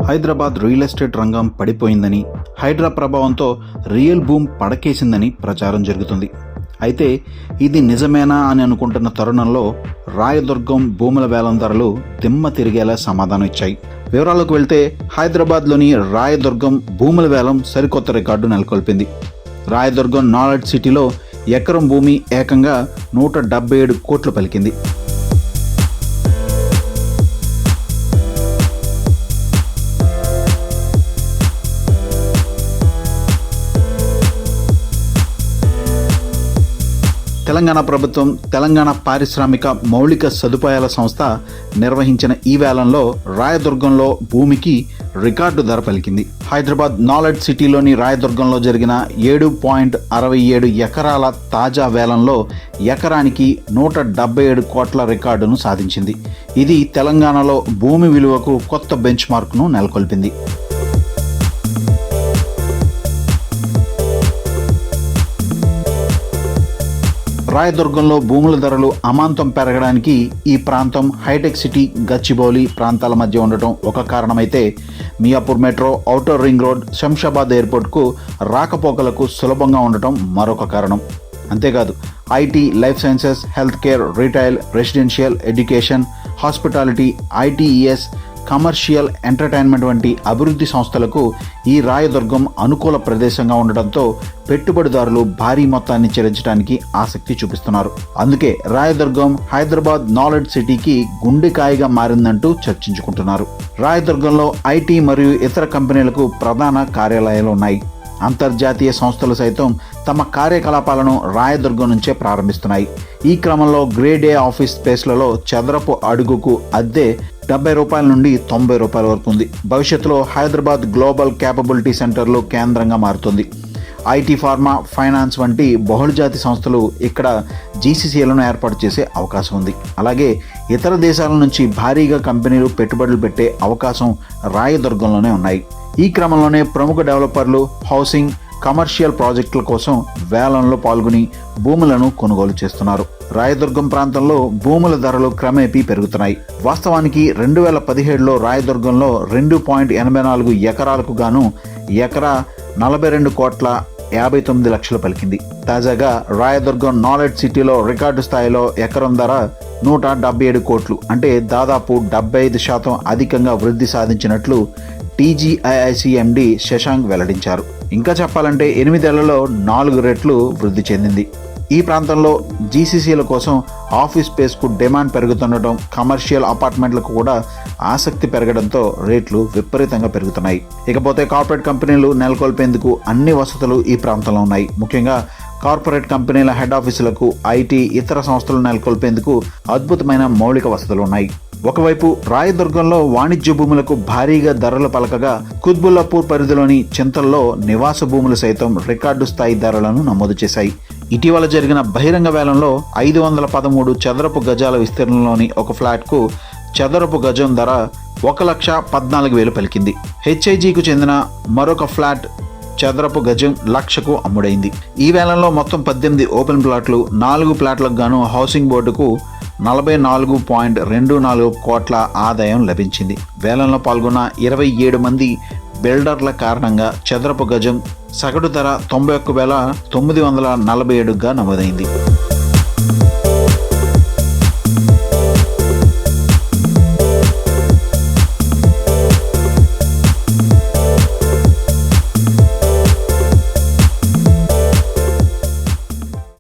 Hyderabad real estate రంగం పడిపోయిందని, హైడ్రా ప్రభావంతో real boom పడకేసిందని ప్రచారం జరుగుతుంది. అయితే ఇది నిజమేనా అని అనుకుంటున్న తరుణంలో రాయదుర్గం భూముల వేలం ధరలు దిమ్మ తిరిగేలా సమాధానం ఇచ్చాయి. వివరాలకు వెళ్తే హైదరాబాద్లోని రాయదుర్గం భూముల వేలం సరికొత్త రికార్డు నెలకొల్పింది. రాయదుర్గం నాలెడ్జ్ సిటీలో ఎకరం భూమి ఏకంగా 177 కోట్లు పలికింది. తెలంగాణ ప్రభుత్వం తెలంగాణ పారిశ్రామిక మౌలిక సదుపాయాల సంస్థ నిర్వహించిన ఈ వేలంలో రాయదుర్గంలో భూమికి రికార్డు ధర పలికింది. హైదరాబాద్ నాలెడ్జ్ సిటీలోని రాయదుర్గంలో జరిగిన 7.67 ఎకరాల తాజా వేలంలో ఎకరానికి 177 కోట్ల రికార్డును సాధించింది. ఇది తెలంగాణలో భూమి విలువకు కొత్త బెంచ్ మార్క్ను నెలకొల్పింది. రాయదుర్గంలో భూముల ధరలు అమాంతం పెరగడానికి ఈ ప్రాంతం హైటెక్ సిటీ, గచ్చిబౌలి ప్రాంతాల మధ్య ఉండటం ఒక కారణమైతే, Miyapur metro, outer ring road, Shamshabad ఎయిర్పోర్ట్కు రాకపోకలకు సులభంగా ఉండటం మరొక కారణం. అంతేకాదు IT, life sciences, health care, retail, residential, education, hospitality, ITES, commercial, entertainment వంటి అభివృద్ధి సంస్థలకు ఈ రాయదుర్గం అనుకూల ప్రదేశంగా ఉండటంతో పెట్టుబడిదారులు భారీ మొత్తాన్ని చెల్లించడానికి ఆసక్తి చూపిస్తున్నారు. అందుకే రాయదుర్గం హైదరాబాద్ నాలెడ్జ్ సిటీకి గుండెకాయగా మారిందంటూ చర్చించుకుంటున్నారు. రాయదుర్గంలో ఐటీ మరియు ఇతర కంపెనీలకు ప్రధాన కార్యాలయాలు ఉన్నాయి. అంతర్జాతీయ సంస్థలు సైతం తమ కార్యకలాపాలను రాయదుర్గం నుంచే ప్రారంభిస్తున్నాయి. ఈ క్రమంలో గ్రేడ్ ఏ ఆఫీస్ స్పేస్లలో చదరపు అడుగుకు అద్దె 70 రూపాయల నుండి 90 రూపాయల వరకు ఉంది. భవిష్యత్తులో హైదరాబాద్ గ్లోబల్ క్యాపబిలిటీ సెంటర్లు కేంద్రంగా మారుతుంది. ఐటీ, ఫార్మా, ఫైనాన్స్ వంటి బహుళజాతి సంస్థలు ఇక్కడ జీసీసీలను ఏర్పాటు చేసే అవకాశం ఉంది. అలాగే ఇతర దేశాల నుంచి భారీగా కంపెనీలు పెట్టుబడులు పెట్టే అవకాశం రాయదుర్గంలోనే ఉన్నాయి. ఈ క్రమంలోనే ప్రముఖ డెవలపర్లు హౌసింగ్, కమర్షియల్ ప్రాజెక్టుల కోసం వేలంలో పాల్గొని భూములను కొనుగోలు చేస్తున్నారు. రాయదుర్గం ప్రాంతంలో భూముల ధరలు క్రమేపీ పెరుగుతున్నాయి. వాస్తవానికి 2017లో రాయదుర్గంలో 2.84 ఎకరాలకు గాను ఎకరా 42 కోట్ల 59 లక్షలు పలికింది. తాజాగా రాయదుర్గం నాలెడ్జ్ సిటీలో రికార్డు స్థాయిలో ఎకరం ధర 177 కోట్లు, అంటే దాదాపు 75% అధికంగా వృద్ధి సాధించినట్లు టీజీఐఐసి ఎండి శశాంక్ వెల్లడించారు. ఇంకా చెప్పాలంటే 8 ఏళ్లలో 4 రెట్లు వృద్ధి చెందింది. ఈ ప్రాంతంలో జీసీసీల కోసం ఆఫీస్ స్పేస్కు డిమాండ్ పెరుగుతుండటం, కమర్షియల్ అపార్ట్మెంట్లకు కూడా ఆసక్తి పెరగడంతో రేట్లు విపరీతంగా పెరుగుతున్నాయి. ఇకపోతే కార్పొరేట్ కంపెనీలు నెలకొల్పేందుకు అన్ని వసతులు ఈ ప్రాంతంలో ఉన్నాయి. ముఖ్యంగా కార్పొరేట్ కంపెనీల హెడ్ ఆఫీసులకు, ఐటీ, ఇతర సంస్థలు నెలకొల్పేందుకు అద్భుతమైన మౌలిక వసతులు ఉన్నాయి. ఒకవైపు రాయదుర్గంలో వాణిజ్య భూములకు భారీగా ధరలు పలకగా, కుత్బుల్లాపూర్ పరిధిలోని చింతల్లో నివాస భూములు సైతం రికార్డు స్థాయి ధరలను నమోదు చేశాయి. ఇటీవల జరిగిన బహిరంగ వేలంలో 513 చదరపు గజాల విస్తీర్ణంలోని ఒక ఫ్లాట్కు చదరపు గజం ధర 1,14,000 పలికింది. హెచ్ఐజీకు చెందిన మరొక ఫ్లాట్ చదరపు గజం లక్షకు అమ్ముడైంది. ఈ వేలంలో మొత్తం 18 ఓపెన్ ప్లాట్లు, 4 ప్లాట్లకు గాను హౌసింగ్ బోర్డుకు 44.24 కోట్ల ఆదాయం లభించింది. వేలంలో పాల్గొన్న 27 మంది బిల్డర్ల కారణంగా చదరపు గజం సగటు ధర 91,947గా నమోదైంది.